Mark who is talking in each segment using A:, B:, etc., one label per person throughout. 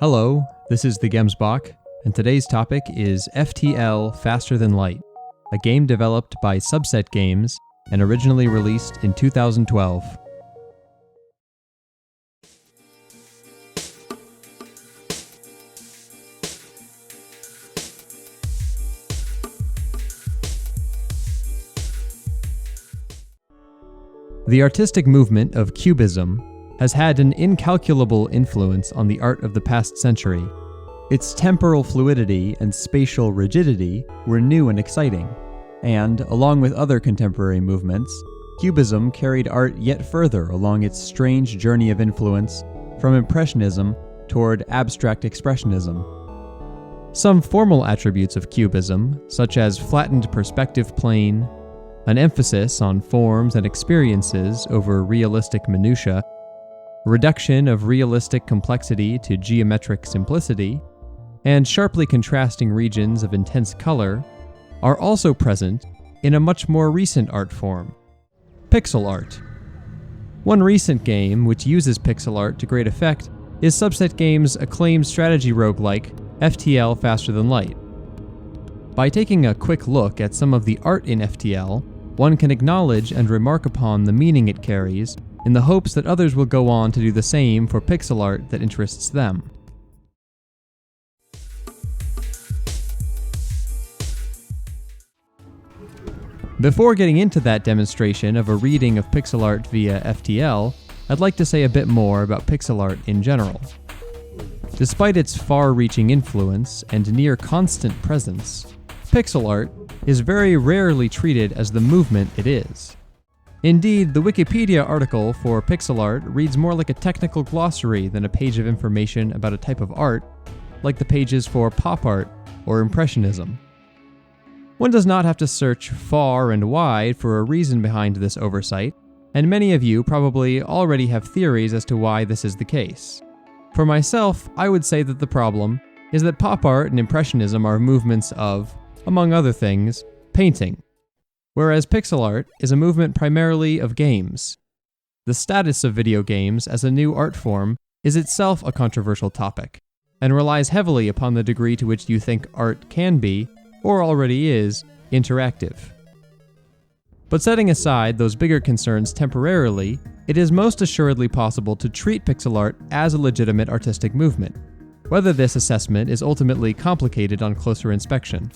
A: Hello, this is the Gemsbach, and today's topic is FTL Faster Than Light, a game developed by Subset Games and originally released in 2012. The artistic movement of Cubism has had an incalculable influence on the art of the past century. Its temporal fluidity and spatial rigidity were new and exciting, and, along with other contemporary movements, Cubism carried art yet further along its strange journey of influence from Impressionism toward abstract expressionism. Some formal attributes of Cubism, such as flattened perspective plane, an emphasis on forms and experiences over realistic minutiae, reduction of realistic complexity to geometric simplicity, and sharply contrasting regions of intense color, are also present in a much more recent art form, pixel art. One recent game which uses pixel art to great effect is Subset Games' acclaimed strategy roguelike FTL Faster Than Light. By taking a quick look at some of the art in FTL, one can acknowledge and remark upon the meaning it carries in the hopes that others will go on to do the same for pixel art that interests them. Before getting into that demonstration of a reading of pixel art via FTL, I'd like to say a bit more about pixel art in general. Despite its far-reaching influence and near constant presence, pixel art is very rarely treated as the movement it is. Indeed, the Wikipedia article for pixel art reads more like a technical glossary than a page of information about a type of art, like the pages for pop art or impressionism. One does not have to search far and wide for a reason behind this oversight, and many of you probably already have theories as to why this is the case. For myself, I would say that the problem is that pop art and impressionism are movements of, among other things, painting, whereas pixel art is a movement primarily of games. The status of video games as a new art form is itself a controversial topic, and relies heavily upon the degree to which you think art can be, or already is, interactive. But setting aside those bigger concerns temporarily, it is most assuredly possible to treat pixel art as a legitimate artistic movement, whether this assessment is ultimately complicated on closer inspection.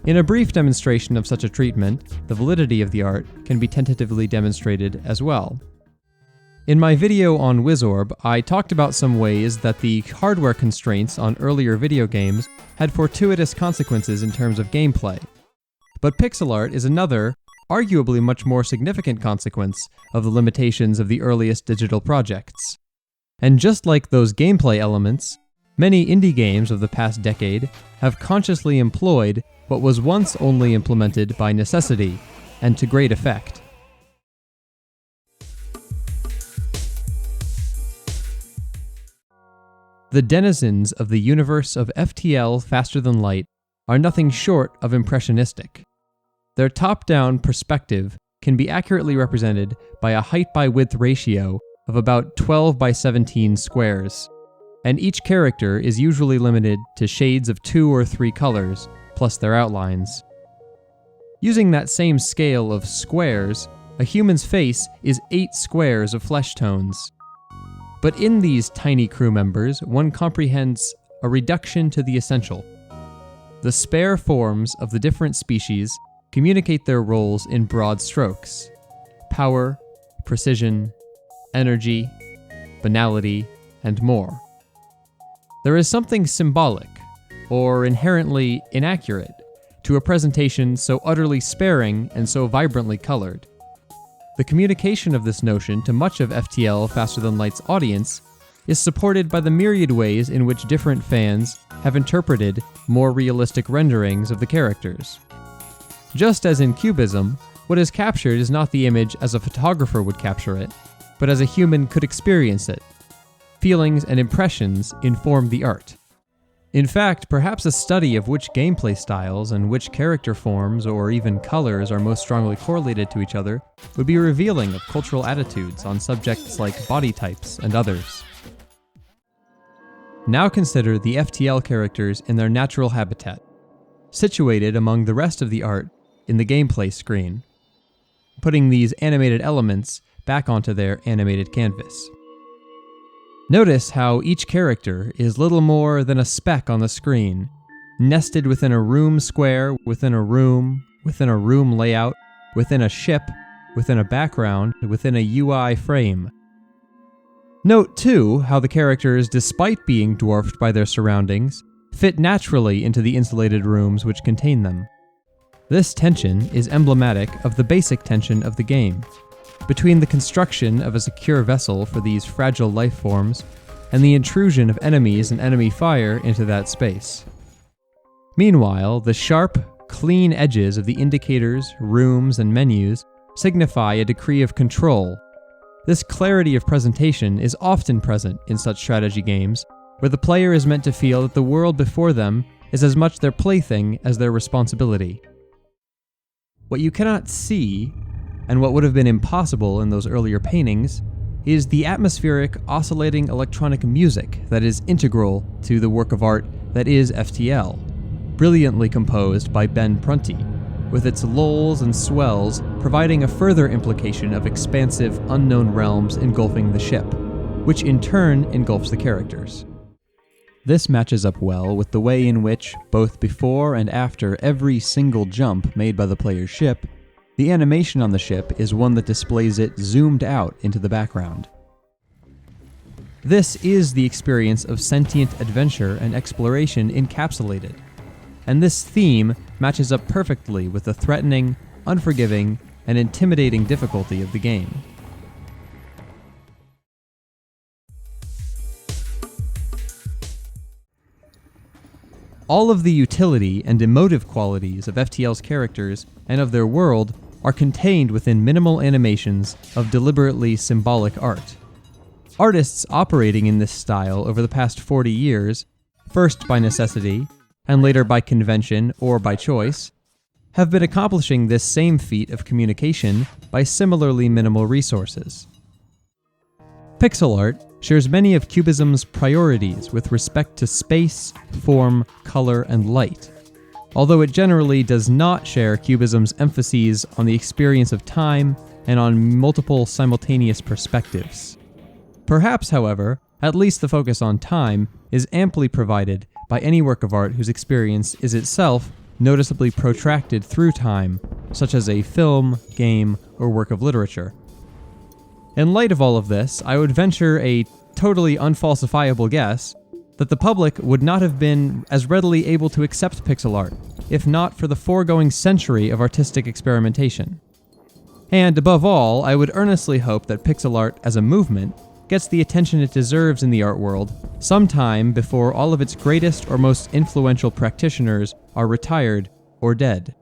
A: In a brief demonstration of such a treatment, the validity of the art can be tentatively demonstrated as well. In my video on Wizorb, I talked about some ways that the hardware constraints on earlier video games had fortuitous consequences in terms of gameplay. But pixel art is another, arguably much more significant consequence of the limitations of the earliest digital projects. And just like those gameplay elements, many indie games of the past decade have consciously employed what was once only implemented by necessity, and to great effect. The denizens of the universe of FTL Faster Than Light are nothing short of impressionistic. Their top-down perspective can be accurately represented by a height-by-width ratio of about 12 by 17 squares, and each character is usually limited to shades of 2 or 3 colors, plus their outlines. Using that same scale of squares, a human's face is 8 squares of flesh tones. But in these tiny crew members, one comprehends a reduction to the essential. The spare forms of the different species communicate their roles in broad strokes: power, precision, energy, banality, and more. There is something symbolic, or inherently inaccurate, to a presentation so utterly sparing and so vibrantly colored. The communication of this notion to much of FTL Faster Than Light's audience is supported by the myriad ways in which different fans have interpreted more realistic renderings of the characters. Just as in Cubism, what is captured is not the image as a photographer would capture it, but as a human could experience it. Feelings and impressions inform the art. In fact, perhaps a study of which gameplay styles and which character forms or even colors are most strongly correlated to each other would be revealing of cultural attitudes on subjects like body types and others. Now consider the FTL characters in their natural habitat, situated among the rest of the art in the gameplay screen, putting these animated elements back onto their animated canvas. Notice how each character is little more than a speck on the screen, nested within a room square, within a room layout, within a ship, within a background, within a UI frame. Note, too, how the characters, despite being dwarfed by their surroundings, fit naturally into the insulated rooms which contain them. This tension is emblematic of the basic tension of the game, between the construction of a secure vessel for these fragile life forms and the intrusion of enemies and enemy fire into that space. Meanwhile, the sharp, clean edges of the indicators, rooms, and menus signify a decree of control. This clarity of presentation is often present in such strategy games, where the player is meant to feel that the world before them is as much their plaything as their responsibility. What you cannot see, and what would have been impossible in those earlier paintings, is the atmospheric, oscillating electronic music that is integral to the work of art that is FTL, brilliantly composed by Ben Prunty, with its lulls and swells providing a further implication of expansive, unknown realms engulfing the ship, which in turn engulfs the characters. This matches up well with the way in which, both before and after every single jump made by the player's ship, the animation on the ship is one that displays it zoomed out into the background. This is the experience of sentient adventure and exploration encapsulated, and this theme matches up perfectly with the threatening, unforgiving, and intimidating difficulty of the game. All of the utility and emotive qualities of FTL's characters and of their world are contained within minimal animations of deliberately symbolic art. Artists operating in this style over the past 40 years, first by necessity, and later by convention or by choice, have been accomplishing this same feat of communication by similarly minimal resources. Pixel art shares many of Cubism's priorities with respect to space, form, color, and light, although it generally does not share Cubism's emphases on the experience of time and on multiple simultaneous perspectives. Perhaps, however, at least the focus on time is amply provided by any work of art whose experience is itself noticeably protracted through time, such as a film, game, or work of literature. In light of all of this, I would venture a totally unfalsifiable guess that the public would not have been as readily able to accept pixel art if not for the foregoing century of artistic experimentation. And above all, I would earnestly hope that pixel art as a movement gets the attention it deserves in the art world sometime before all of its greatest or most influential practitioners are retired or dead.